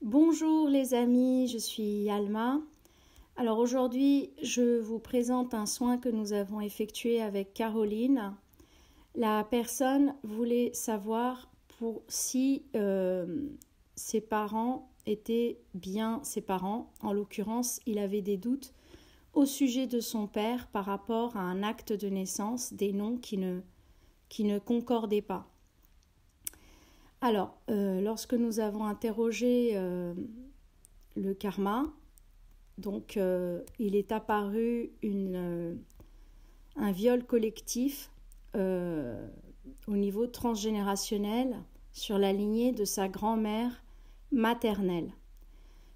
Bonjour les amis, je suis Alma. Alors aujourd'hui, je vous présente un soin que nous avons effectué avec Caroline. La personne voulait savoir si ses parents étaient bien ses parents. En l'occurrence, il avait des doutes au sujet de son père par rapport à un acte de naissance, des noms qui ne concordaient pas. Alors, lorsque nous avons interrogé le karma, donc il est apparu un viol collectif au niveau transgénérationnel sur la lignée de sa grand-mère maternelle.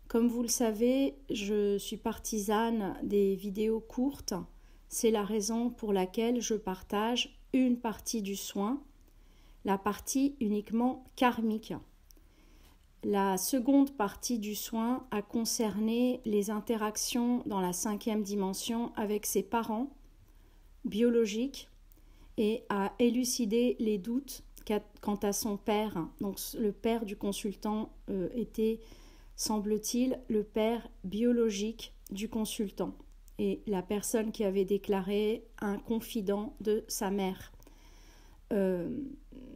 Comme vous le savez, je suis partisane des vidéos courtes. C'est la raison pour laquelle je partage une partie du soin, la partie uniquement karmique. La seconde partie du soin a concerné les interactions dans la 5e dimension avec ses parents biologiques et a élucidé les doutes quant à son père. Donc le père du consultant était, semble-t-il, le père biologique du consultant et la personne qui avait déclaré un confident de sa mère.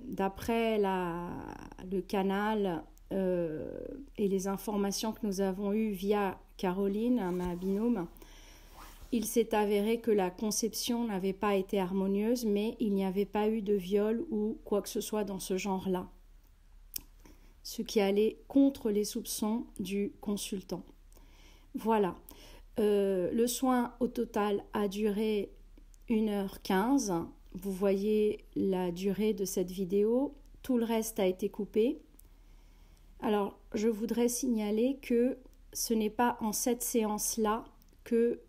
D'après le canal et les informations que nous avons eues via Caroline, ma binôme, il s'est avéré que la conception n'avait pas été harmonieuse, mais il n'y avait pas eu de viol ou quoi que ce soit dans ce genre-là, ce qui allait contre les soupçons du consultant. Voilà. Le soin au total a duré 1h15. Vous voyez la durée de cette vidéo. Tout le reste a été coupé. Alors, je voudrais signaler que ce n'est pas en cette séance-là que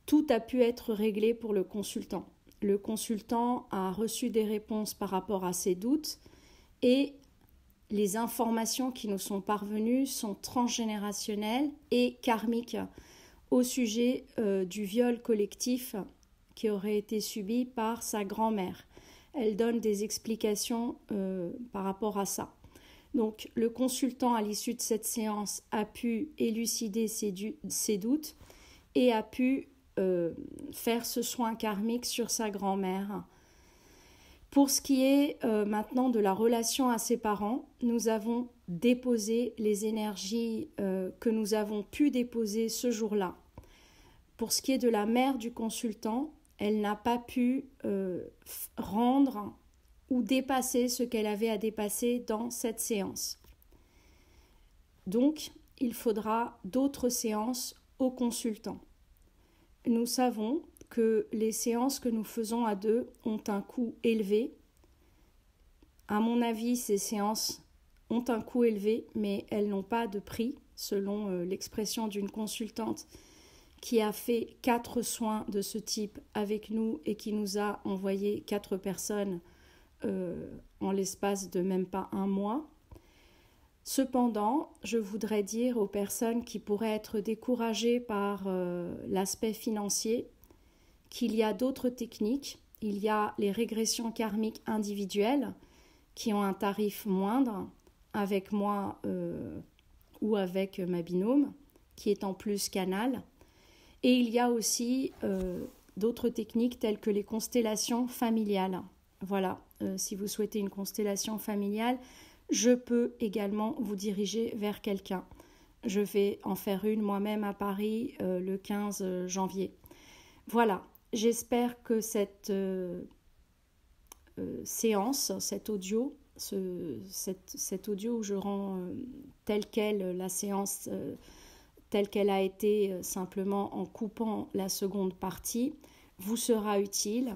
tout a pu être réglé pour le consultant. Le consultant a reçu des réponses par rapport à ses doutes et les informations qui nous sont parvenues sont transgénérationnelles et karmiques au sujet du viol collectif qui aurait été subi par sa grand-mère. Elle donne des explications par rapport à ça. Donc, le consultant, à l'issue de cette séance, a pu élucider ses doutes et a pu faire ce soin karmique sur sa grand-mère. Pour ce qui est maintenant de la relation à ses parents, nous avons déposé les énergies que nous avons pu déposer ce jour-là. Pour ce qui est de la mère du consultant, elle n'a pas pu rendre ou dépasser ce qu'elle avait à dépasser dans cette séance. Donc, il faudra d'autres séances au consultant. Nous savons que les séances que nous faisons à deux ont un coût élevé. À mon avis, ces séances ont un coût élevé, mais elles n'ont pas de prix, selon l'expression d'une consultante qui a fait 4 soins de ce type avec nous et qui nous a envoyé 4 personnes en l'espace de même pas un mois. Cependant, je voudrais dire aux personnes qui pourraient être découragées par l'aspect financier qu'il y a d'autres techniques. Il y a les régressions karmiques individuelles qui ont un tarif moindre avec moi ou avec ma binôme qui est en plus canal. Et il y a aussi d'autres techniques telles que les constellations familiales. Voilà, si vous souhaitez une constellation familiale, je peux également vous diriger vers quelqu'un. Je vais en faire une moi-même à Paris le 15 janvier. Voilà, j'espère que cette séance, cet audio, cet audio où je rends telle quelle la séance telle qu'elle a été simplement en coupant la seconde partie, vous sera utile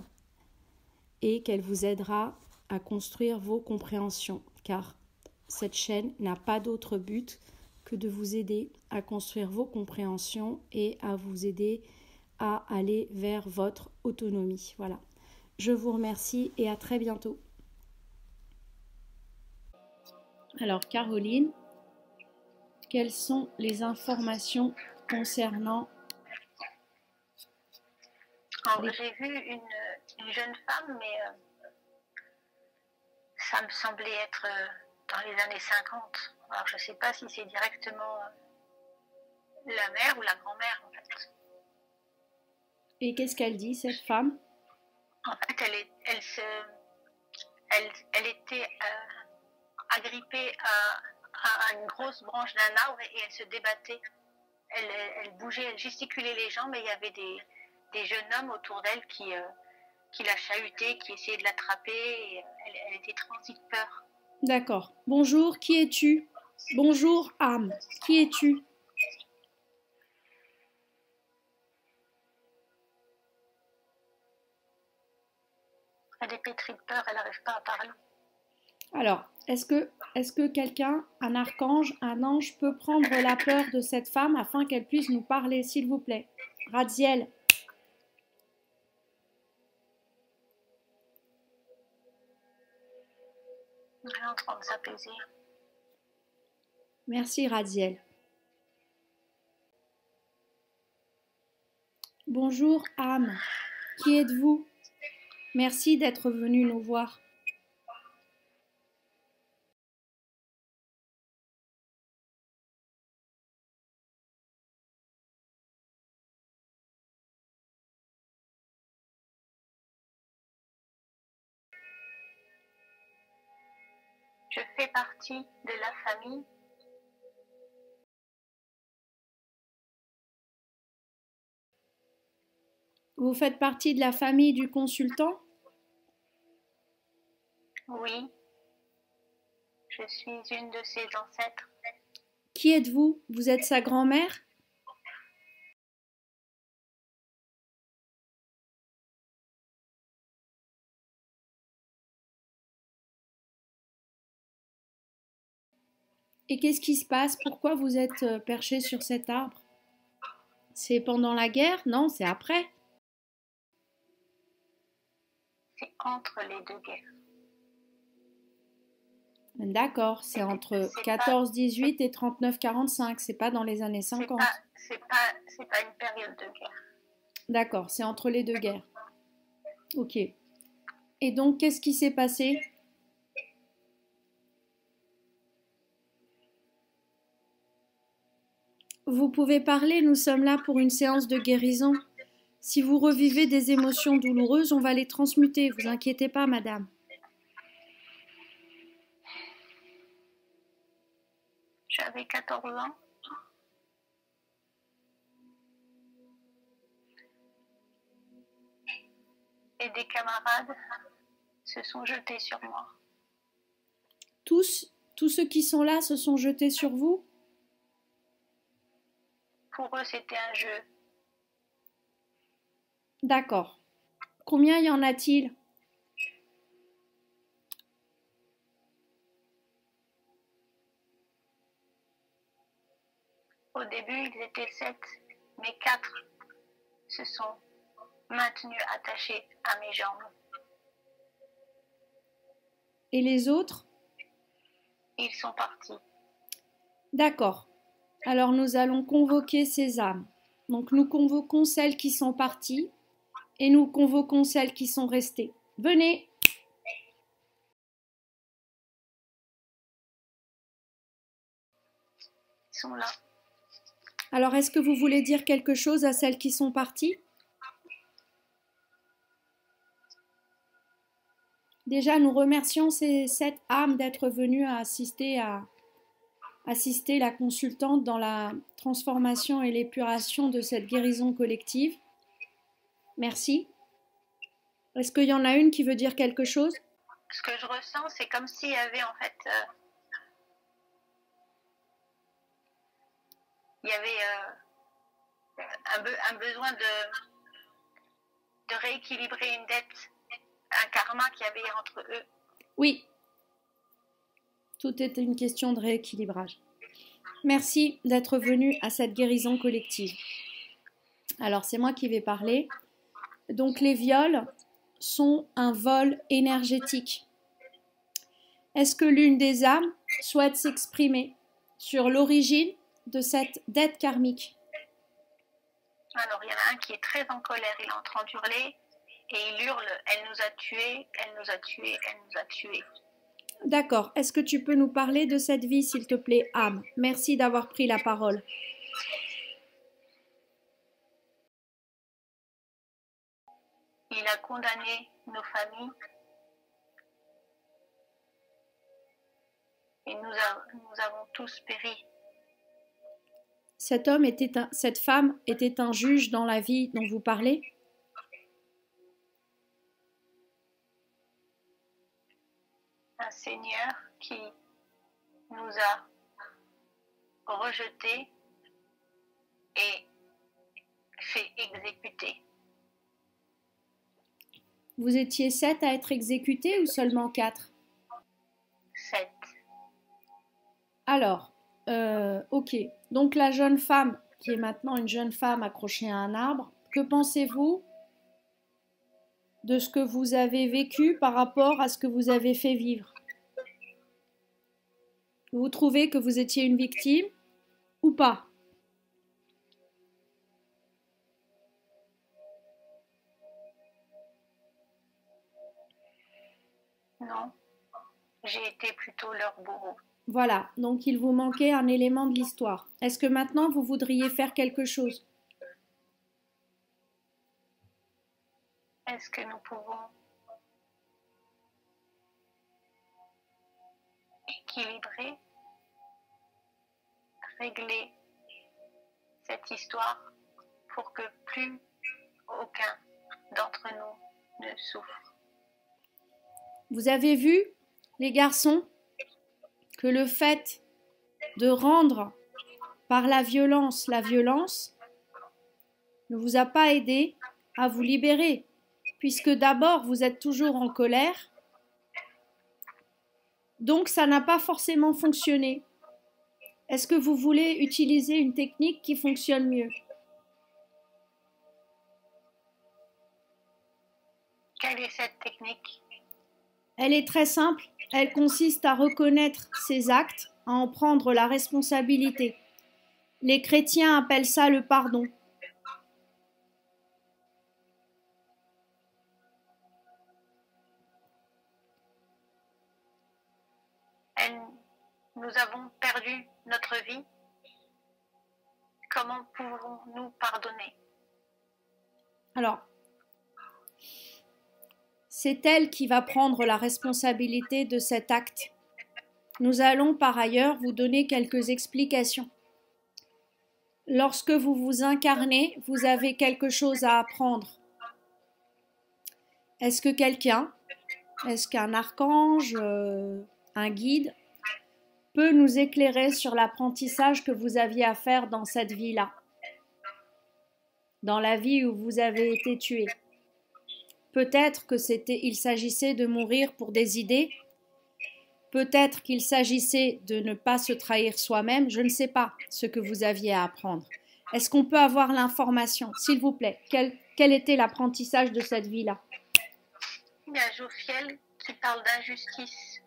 et qu'elle vous aidera à construire vos compréhensions, car cette chaîne n'a pas d'autre but que de vous aider à construire vos compréhensions et à vous aider à aller vers votre autonomie. Voilà. Je vous remercie et à très bientôt. Alors Caroline, quelles sont les informations concernant... J'ai vu une jeune femme, mais ça me semblait être dans les années 50. Alors, je ne sais pas si c'est directement la mère ou la grand-mère, en fait. Et qu'est-ce qu'elle dit, cette femme? En fait, elle était agrippée à une grosse branche d'un arbre et elle se débattait. Elle bougeait, elle gesticulait les jambes et il y avait des jeunes hommes autour d'elle qui la chahutaient, qui essayaient de l'attraper. Et elle était transie de peur. D'accord. Bonjour, qui es-tu? Bonjour, âme. Qui es-tu? Elle est pétrie de peur, elle n'arrive pas à parler. Alors, est-ce que quelqu'un, un archange, un ange, peut prendre la peur de cette femme afin qu'elle puisse nous parler, s'il vous plaît? Raziel. Elle est en train de s'apaiser. Merci, Raziel. Bonjour, âme. Qui êtes-vous? Merci d'être venu nous voir. Je fais partie de la famille. Vous faites partie de la famille du consultant? Oui, je suis une de ses ancêtres. Qui êtes-vous? Vous êtes sa grand-mère? Et qu'est-ce qui se passe? Pourquoi vous êtes perché sur cet arbre? C'est pendant la guerre? Non, c'est après. C'est entre les deux guerres. D'accord, c'est entre 14-18 et 39-45, c'est pas dans les années 50. C'est pas une période de guerre. D'accord, c'est entre les deux guerres. Ok. Et donc, qu'est-ce qui s'est passé? Vous pouvez parler, nous sommes là pour une séance de guérison. Si vous revivez des émotions douloureuses, on va les transmuter, vous inquiétez pas, madame. J'avais 14 ans. Et des camarades se sont jetés sur moi. Tous ceux qui sont là se sont jetés sur vous? Pour eux, c'était un jeu. D'accord. Combien y en a-t-il? Au début, ils étaient 7, mais 4 se sont maintenus attachés à mes jambes. Et les autres? Ils sont partis. D'accord. Alors nous allons convoquer ces âmes. Donc nous convoquons celles qui sont parties et nous convoquons celles qui sont restées. Venez. Ils sont là. Alors est-ce que vous voulez dire quelque chose à celles qui sont parties? Déjà, nous remercions ces 7 âmes d'être venues à assister la consultante dans la transformation et l'épuration de cette guérison collective. Merci. Est-ce qu'il y en a une qui veut dire quelque chose? Ce que je ressens, c'est comme s'il y avait en fait... il y avait un besoin de rééquilibrer une dette, un karma qu'il y avait entre eux. Oui. Tout est une question de rééquilibrage. Merci d'être venu à cette guérison collective. Alors, c'est moi qui vais parler. Donc, les viols sont un vol énergétique. Est-ce que l'une des âmes souhaite s'exprimer sur l'origine de cette dette karmique? Alors, il y en a un qui est très en colère, il est en train d'hurler et il hurle « Elle nous a tués, elle nous a tués, elle nous a tués ». D'accord. Est-ce que tu peux nous parler de cette vie, s'il te plaît, âme? Merci d'avoir pris la parole. Il a condamné nos familles et nous avons tous péri. Cette femme était un juge dans la vie dont vous parlez? Un Seigneur qui nous a rejetés et fait exécuter. Vous étiez 7 à être exécutés ou seulement 4? 7. Alors, ok. Donc la jeune femme, qui est maintenant une jeune femme accrochée à un arbre, que pensez-vous de ce que vous avez vécu par rapport à ce que vous avez fait vivre? Vous trouvez que vous étiez une victime ou pas? Non, j'ai été plutôt leur bourreau. Voilà, donc il vous manquait un élément de l'histoire. Est-ce que maintenant vous voudriez faire quelque chose? Est-ce que nous pouvons équilibrer, régler cette histoire pour que plus aucun d'entre nous ne souffre? Vous avez vu, les garçons, que le fait de rendre par la violence ne vous a pas aidé à vous libérer, puisque d'abord vous êtes toujours en colère, donc ça n'a pas forcément fonctionné. Est-ce que vous voulez utiliser une technique qui fonctionne mieux? Quelle est cette technique? Elle est très simple, elle consiste à reconnaître ses actes, à en prendre la responsabilité. Les chrétiens appellent ça le pardon. Nous avons perdu notre vie. Comment pouvons-nous pardonner? Alors, c'est elle qui va prendre la responsabilité de cet acte. Nous allons par ailleurs vous donner quelques explications. Lorsque vous vous incarnez, vous avez quelque chose à apprendre. Est-ce que quelqu'un, est-ce qu'un archange, un guide, peut nous éclairer sur l'apprentissage que vous aviez à faire dans cette vie-là, dans la vie où vous avez été tué? Peut-être il s'agissait de mourir pour des idées, peut-être qu'il s'agissait de ne pas se trahir soi-même, je ne sais pas ce que vous aviez à apprendre. Est-ce qu'on peut avoir l'information, s'il vous plaît? Quel était l'apprentissage de cette vie-là? Il y a Jophiel qui parle d'injustice,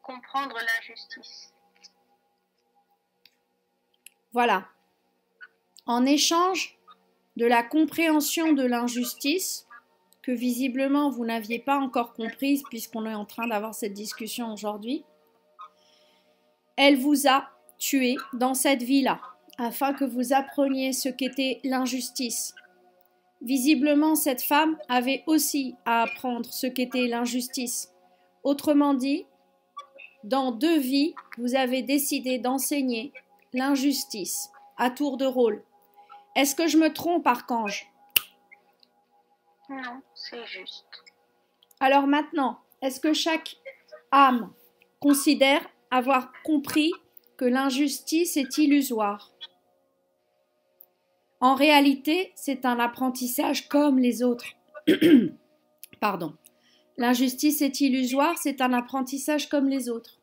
comprendre l'injustice. Voilà. En échange de la compréhension de l'injustice, que visiblement vous n'aviez pas encore comprise puisqu'on est en train d'avoir cette discussion aujourd'hui, elle vous a tué dans cette vie-là, afin que vous appreniez ce qu'était l'injustice. Visiblement, cette femme avait aussi à apprendre ce qu'était l'injustice. Autrement dit, dans 2 vies, vous avez décidé d'enseigner l'injustice à tour de rôle. Est-ce que je me trompe, archange? Non, c'est juste. Alors maintenant, est-ce que chaque âme considère avoir compris que l'injustice est illusoire? En réalité, c'est un apprentissage comme les autres. Pardon. L'injustice est illusoire, c'est un apprentissage comme les autres.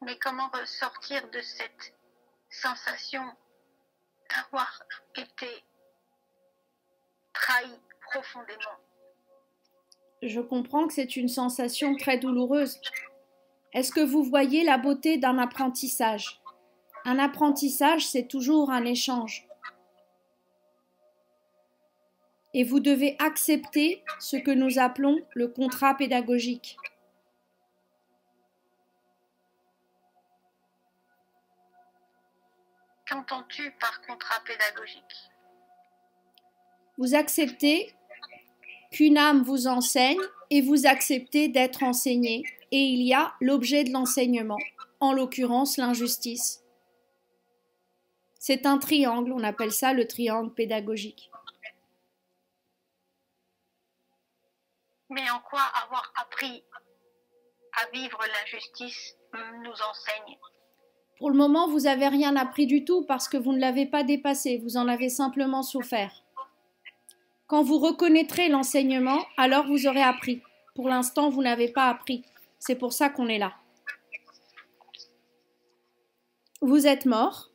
Mais comment ressortir de cette sensation d'avoir été trahi profondément? Je comprends que c'est une sensation très douloureuse. Est-ce que vous voyez la beauté d'un apprentissage? Un apprentissage, c'est toujours un échange. et vous devez accepter ce que nous appelons le contrat pédagogique. Qu'entends-tu par contrat pédagogique? Vous acceptez qu'une âme vous enseigne et vous acceptez d'être enseigné. Et il y a l'objet de l'enseignement, en l'occurrence l'injustice. C'est un triangle, on appelle ça le triangle pédagogique. Mais en quoi avoir appris à vivre l'injustice nous enseigne? Pour le moment, vous n'avez rien appris du tout parce que vous ne l'avez pas dépassé, vous en avez simplement souffert. Quand vous reconnaîtrez l'enseignement, alors vous aurez appris. Pour l'instant, vous n'avez pas appris. C'est pour ça qu'on est là. Vous êtes mort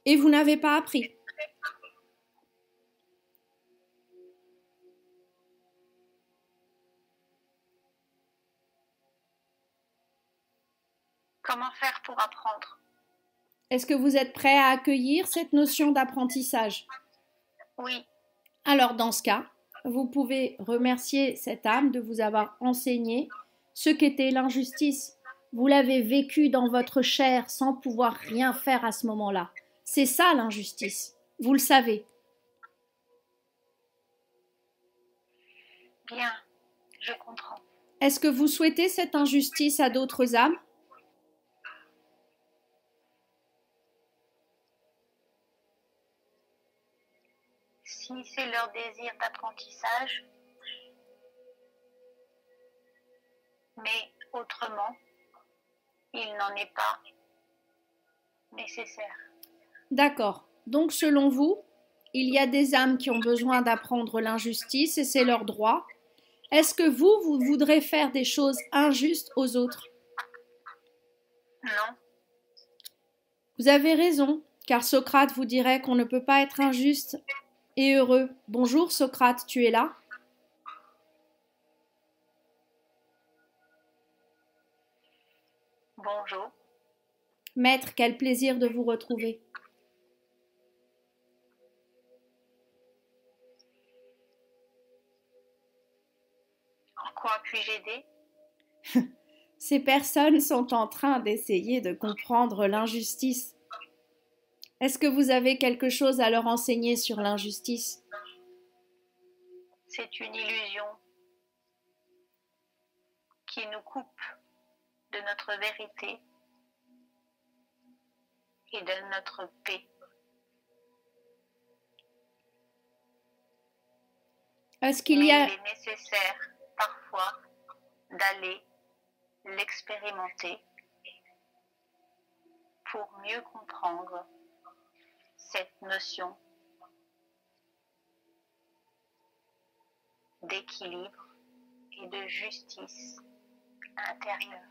et vous n'avez pas appris. Comment faire pour apprendre? Est-ce que vous êtes prêt à accueillir cette notion d'apprentissage? Oui. Alors dans ce cas, vous pouvez remercier cette âme de vous avoir enseigné ce qu'était l'injustice. Vous l'avez vécu dans votre chair sans pouvoir rien faire à ce moment-là. C'est ça l'injustice. Vous le savez. Bien, je comprends. Est-ce que vous souhaitez cette injustice à d'autres âmes? Si c'est leur désir d'apprentissage, mais autrement, il n'en est pas nécessaire. D'accord. Donc selon vous, il y a des âmes qui ont besoin d'apprendre l'injustice et c'est leur droit. Est-ce que vous voudrez faire des choses injustes aux autres? Non. Vous avez raison, car Socrate vous dirait qu'on ne peut pas être injuste et heureux. Bonjour Socrate, tu es là? Bonjour. Maître, quel plaisir de vous retrouver. En quoi puis-je aider? Ces personnes sont en train d'essayer de comprendre l'injustice. Est-ce que vous avez quelque chose à leur enseigner sur l'injustice? C'est une illusion qui nous coupe de notre vérité et de notre paix. Est-ce qu'il y a... Il est nécessaire parfois d'aller l'expérimenter pour mieux comprendre cette notion d'équilibre et de justice intérieure.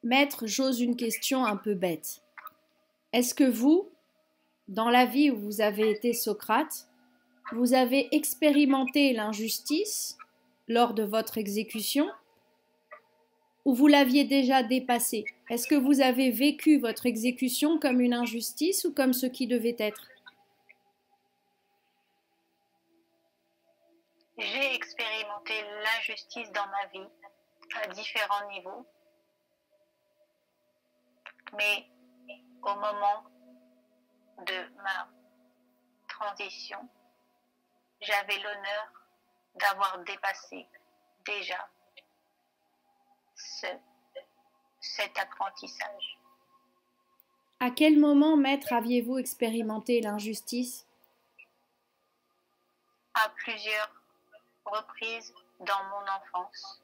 Maître, j'ose une question un peu bête. Est-ce que vous, dans la vie où vous avez été Socrate, vous avez expérimenté l'injustice lors de votre exécution ou vous l'aviez déjà dépassée? Est-ce que vous avez vécu votre exécution comme une injustice ou comme ce qui devait être? J'ai expérimenté l'injustice dans ma vie à différents niveaux, mais au moment de ma transition, j'avais l'honneur d'avoir dépassé déjà cet apprentissage. À quel moment, maître, aviez-vous expérimenté l'injustice? À plusieurs reprises dans mon enfance.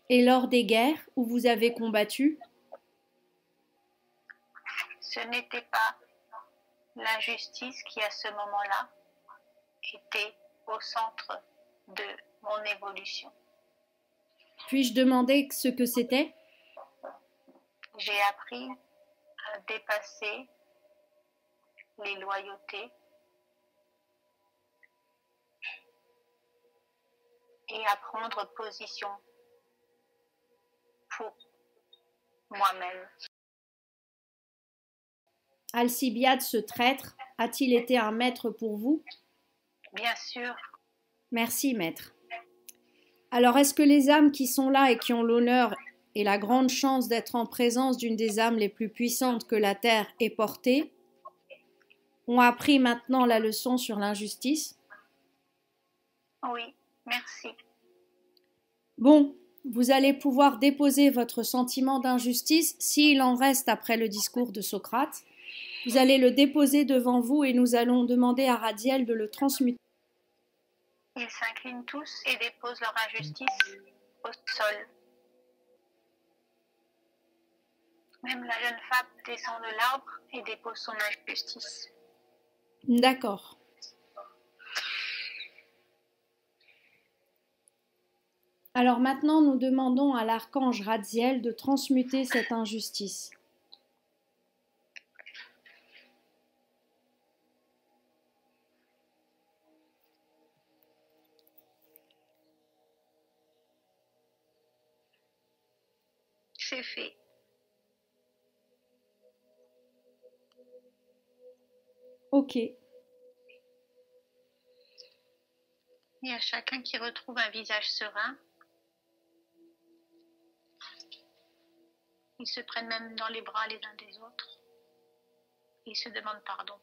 Et lors des guerres où vous avez combattu? Ce n'était pas l'injustice qui, à ce moment-là, était au centre de mon évolution. Puis-je demander ce que c'était? J'ai appris à dépasser les loyautés et à prendre position pour moi-même. Alcibiade, ce traître, a-t-il été un maître pour vous? Bien sûr. Merci, maître. Alors, est-ce que les âmes qui sont là et qui ont l'honneur et la grande chance d'être en présence d'une des âmes les plus puissantes que la Terre ait portées ont appris maintenant la leçon sur l'injustice? Oui, merci. Bon, vous allez pouvoir déposer votre sentiment d'injustice s'il en reste après le discours de Socrate. Vous allez le déposer devant vous et nous allons demander à Radiel de le transmuter. Ils s'inclinent tous et déposent leur injustice au sol. Même la jeune femme descend de l'arbre et dépose son injustice. D'accord. Alors maintenant, nous demandons à l'archange Radiel de transmuter cette injustice. C'est fait. Ok. Il y a chacun qui retrouve un visage serein. Ils se prennent même dans les bras les uns des autres. Ils se demandent pardon.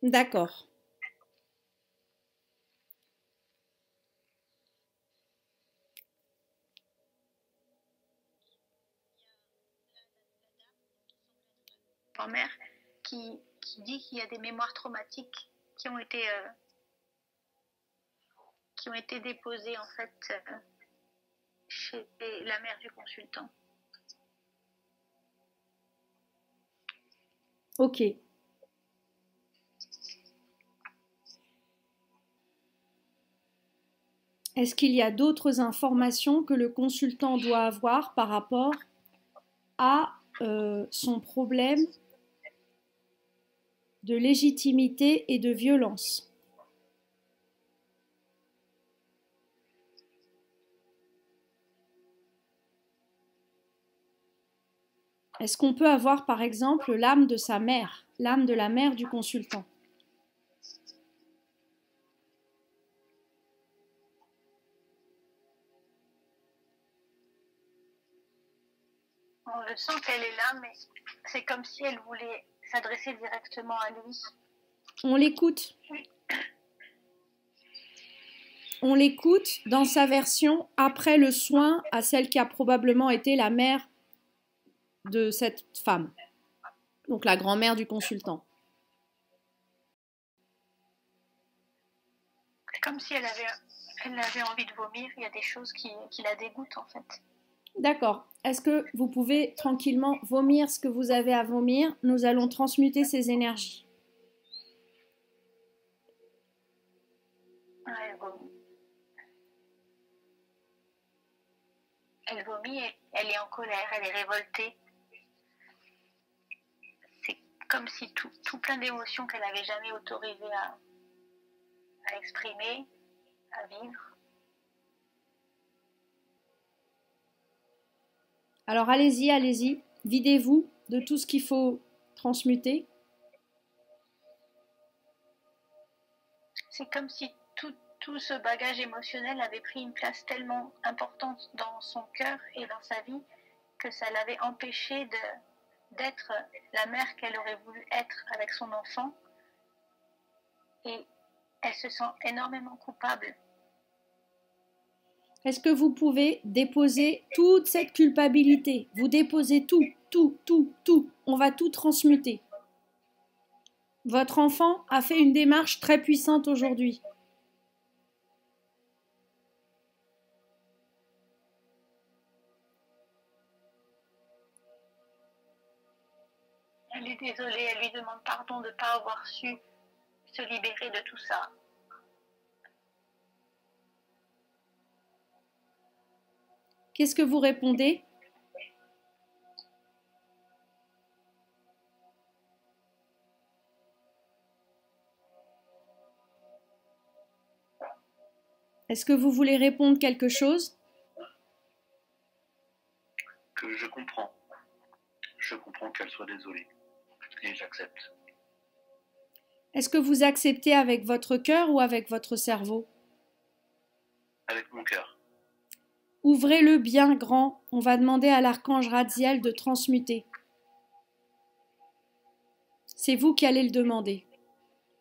D'accord. Grand-mère qui dit qu'il y a des mémoires traumatiques qui ont été déposées en fait chez la mère du consultant. Ok. Est-ce qu'il y a d'autres informations que le consultant doit avoir par rapport à son problème de légitimité et de violence? Est-ce qu'on peut avoir par exemple l'âme de sa mère, l'âme de la mère du consultant? On le sent qu'elle est là, mais c'est comme si elle voulait s'adresser directement à lui. On l'écoute. On l'écoute dans sa version après le soin à celle qui a probablement été la mère de cette femme, donc la grand-mère du consultant. C'est comme si elle avait envie de vomir. Il y a des choses qui la dégoûtent en fait. D'accord. Est-ce que vous pouvez tranquillement vomir ce que vous avez à vomir? Nous allons transmuter ces énergies. Elle vomit. Elle vomit et elle est en colère, elle est révoltée. C'est comme si tout plein d'émotions qu'elle n'avait jamais autorisé à exprimer, à vivre. Alors allez-y, allez-y. Videz-vous de tout ce qu'il faut transmuter. C'est comme si tout ce bagage émotionnel avait pris une place tellement importante dans son cœur et dans sa vie que ça l'avait empêchée d'être la mère qu'elle aurait voulu être avec son enfant. Et elle se sent énormément coupable. Est-ce que vous pouvez déposer toute cette culpabilité? Vous déposez tout, tout, tout, tout. On va tout transmuter. Votre enfant a fait une démarche très puissante aujourd'hui. Elle est désolée, elle lui demande pardon de ne pas avoir su se libérer de tout ça. Qu'est-ce que vous répondez? Est-ce que vous voulez répondre quelque chose? Que je comprends. Je comprends qu'elle soit désolée. Et j'accepte. Est-ce que vous acceptez avec votre cœur ou avec votre cerveau? Avec mon cœur. Ouvrez-le bien grand. On va demander à l'archange Radziel de transmuter. C'est vous qui allez le demander.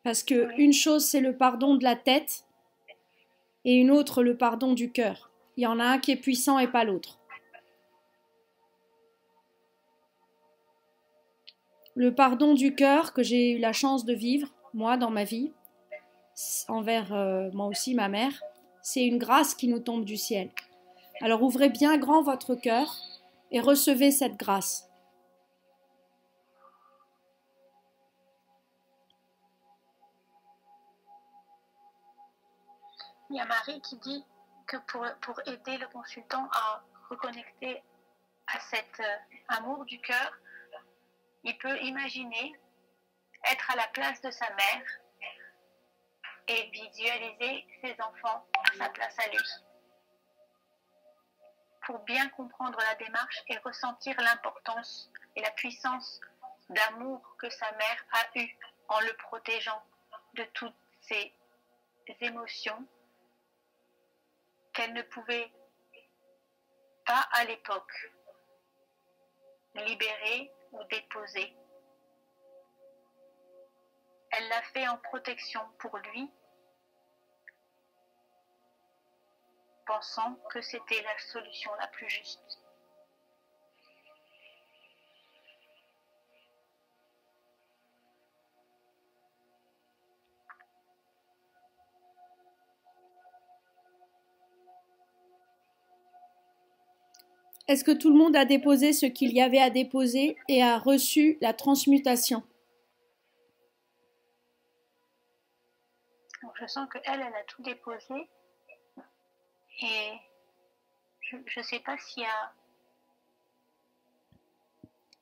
Parce que une chose, c'est le pardon de la tête et une autre, le pardon du cœur. Il y en a un qui est puissant et pas l'autre. Le pardon du cœur que j'ai eu la chance de vivre, moi, dans ma vie, envers moi aussi, ma mère, c'est une grâce qui nous tombe du ciel. Alors ouvrez bien grand votre cœur et recevez cette grâce. Il y a Marie qui dit que pour aider le consultant à reconnecter à cet amour du cœur, il peut imaginer être à la place de sa mère et visualiser ses enfants à sa place à lui. Pour bien comprendre la démarche et ressentir l'importance et la puissance d'amour que sa mère a eue en le protégeant de toutes ces émotions qu'elle ne pouvait pas à l'époque libérer ou déposer. Elle l'a fait en protection pour lui, pensant que c'était la solution la plus juste. Est-ce que tout le monde a déposé ce qu'il y avait à déposer et a reçu la transmutation? Donc je sens qu'elle a tout déposé et je ne sais pas s'il y a...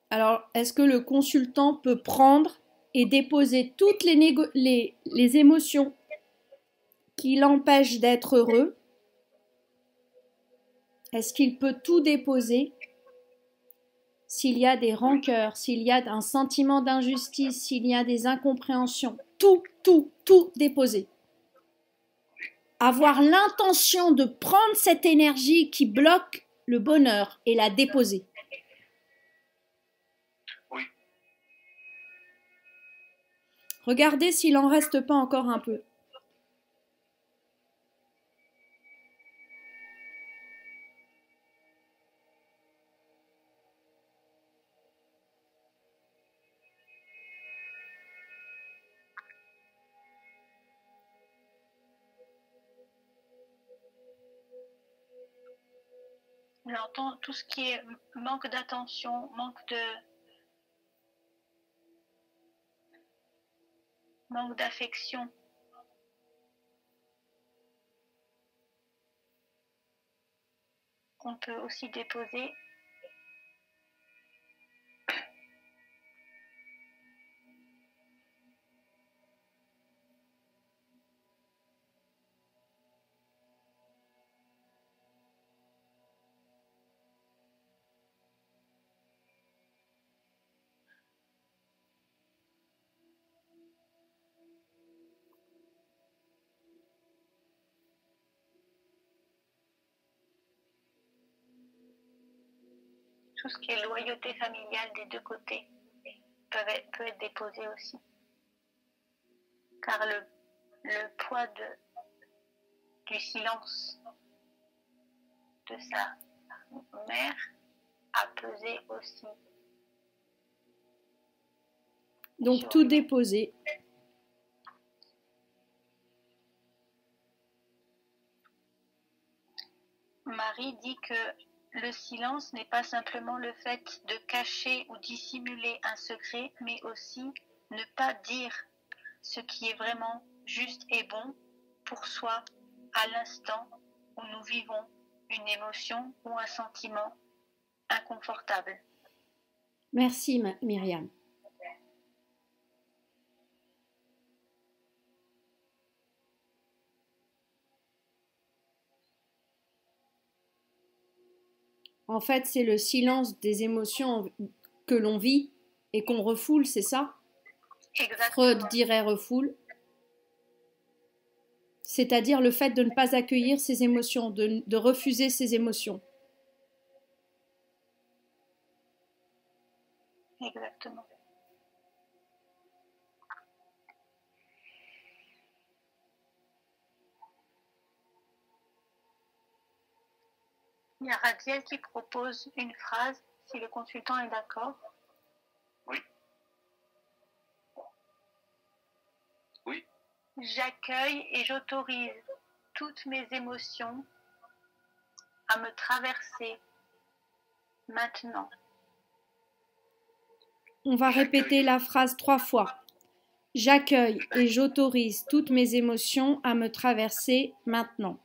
Alors, est-ce que le consultant peut prendre et déposer toutes les émotions qui l'empêchent d'être heureux? Est-ce qu'il peut tout déposer? S'il y a des rancœurs, s'il y a un sentiment d'injustice, s'il y a des incompréhensions, tout déposer. Avoir l'intention de prendre cette énergie qui bloque le bonheur et la déposer. Oui. Regardez s'il en reste pas encore un peu. J'entends tout ce qui est manque d'attention, manque d'affection. On peut aussi déposer. Tout ce qui est loyauté familiale des deux côtés peut être déposé aussi. Car le poids du silence de sa mère a pesé aussi. Donc tout déposer. Marie dit que le silence n'est pas simplement le fait de cacher ou dissimuler un secret, mais aussi ne pas dire ce qui est vraiment juste et bon pour soi à l'instant où nous vivons une émotion ou un sentiment inconfortable. Merci Myriam. En fait, c'est le silence des émotions que l'on vit et qu'on refoule, c'est ça? Exactement. Freud dirait refoule. C'est-à-dire le fait de ne pas accueillir ses émotions, de refuser ses émotions. Exactement. Il y a Radiel qui propose une phrase, si le consultant est d'accord. Oui. Oui. J'accueille et j'autorise toutes mes émotions à me traverser maintenant. On va répéter la phrase 3 fois. J'accueille et j'autorise toutes mes émotions à me traverser maintenant.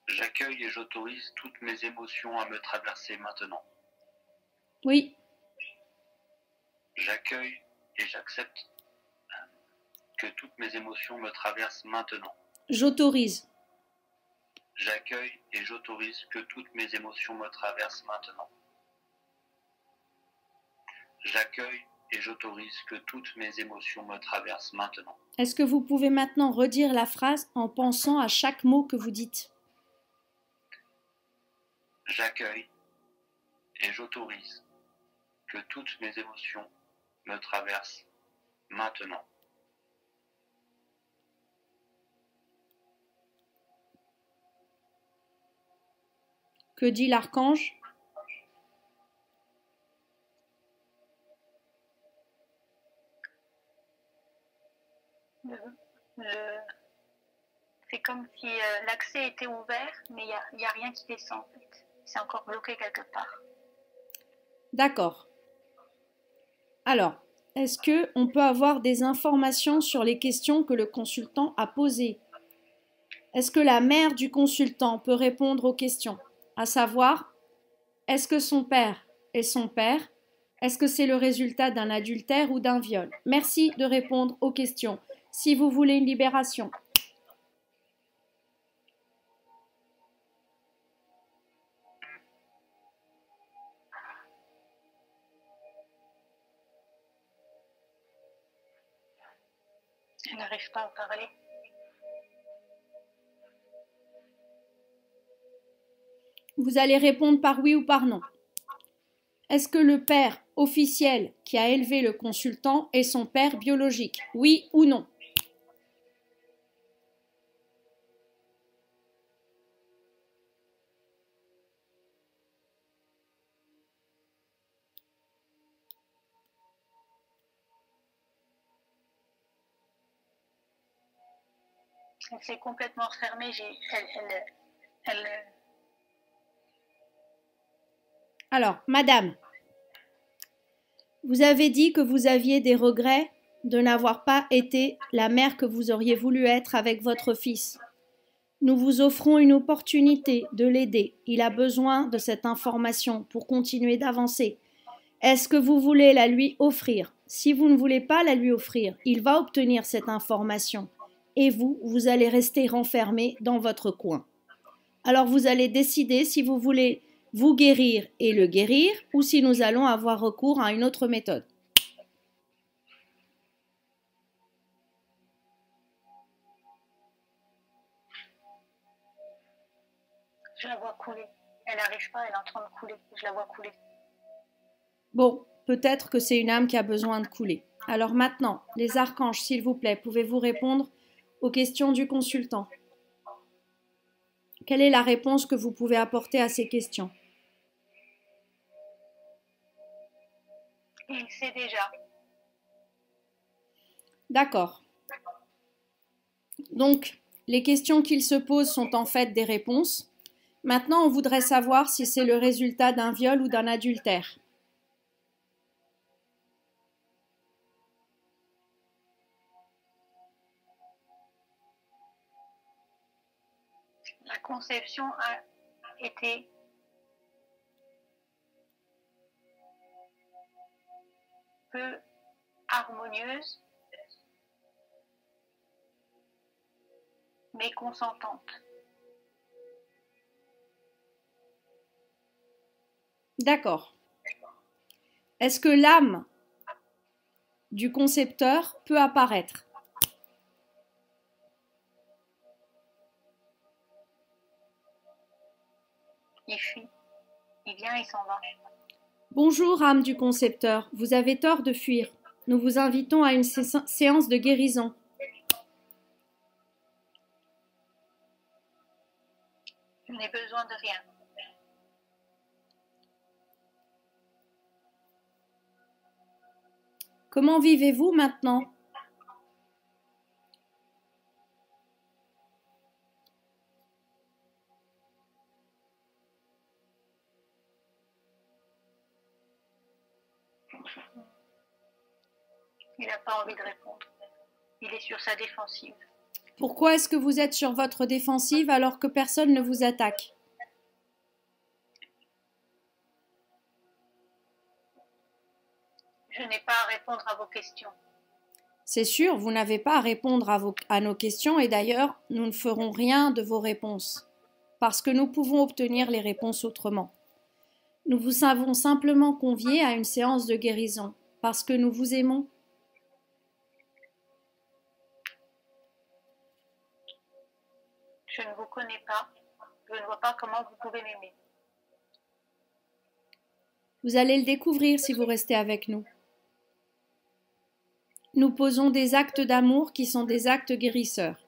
J'accueille et j'autorise toutes mes émotions à me traverser maintenant. Oui. J'accueille et j'accepte que toutes mes émotions me traversent maintenant. J'autorise. J'accueille et j'autorise que toutes mes émotions me traversent maintenant. J'accueille et j'autorise que toutes mes émotions me traversent maintenant. Est-ce que vous pouvez maintenant redire la phrase en pensant à chaque mot que vous dites? J'accueille et j'autorise que toutes mes émotions me traversent maintenant. Que dit l'archange? C'est comme si l'accès était ouvert, mais il n'y a rien qui descend en fait. C'est encore bloqué quelque part. D'accord. Alors, est-ce qu'on peut avoir des informations sur les questions que le consultant a posées? Est-ce que la mère du consultant peut répondre aux questions? À savoir, est-ce que son père est son père? Est-ce que c'est le résultat d'un adultère ou d'un viol? Merci de répondre aux questions. Si vous voulez une libération. Je n'arrive pas à parler. Vous allez répondre par oui ou par non. Est-ce que le père officiel qui a élevé le consultant est son père biologique? Oui ou non? Elle s'est complètement refermée. Alors, madame, vous avez dit que vous aviez des regrets de n'avoir pas été la mère que vous auriez voulu être avec votre fils. Nous vous offrons une opportunité de l'aider. Il a besoin de cette information pour continuer d'avancer. Est-ce que vous voulez la lui offrir? Si vous ne voulez pas la lui offrir, il va obtenir cette information. Et vous, vous allez rester renfermé dans votre coin. Alors vous allez décider si vous voulez vous guérir et le guérir ou si nous allons avoir recours à une autre méthode. Je la vois couler. Elle n'arrive pas, elle est en train de couler. Je la vois couler. Bon, peut-être que c'est une âme qui a besoin de couler. Alors maintenant, les archanges, s'il vous plaît, pouvez-vous répondre aux questions du consultant? Quelle est la réponse que vous pouvez apporter à ces questions? Il sait déjà. D'accord. Donc, les questions qu'il se pose sont en fait des réponses. Maintenant, on voudrait savoir si c'est le résultat d'un viol ou d'un adultère. La conception a été peu harmonieuse, mais consentante. D'accord. Est-ce que l'âme du concepteur peut apparaître. Il fuit. Il vient, il s'en va. Bonjour, âme du concepteur. Vous avez tort de fuir. Nous vous invitons à une séance de guérison. Je n'ai besoin de rien. Comment vivez-vous maintenant? Il n'a pas envie de répondre. Il est sur sa défensive. Pourquoi est-ce que vous êtes sur votre défensive alors que personne ne vous attaque? Je n'ai pas à répondre à vos questions. C'est sûr, vous n'avez pas à répondre à nos questions et d'ailleurs, nous ne ferons rien de vos réponses, parce que nous pouvons obtenir les réponses autrement. Nous vous avons simplement conviés à une séance de guérison, parce que nous vous aimons. Je ne vous connais pas. Je ne vois pas comment vous pouvez m'aimer. Vous allez le découvrir si vous restez avec nous. Nous posons des actes d'amour qui sont des actes guérisseurs.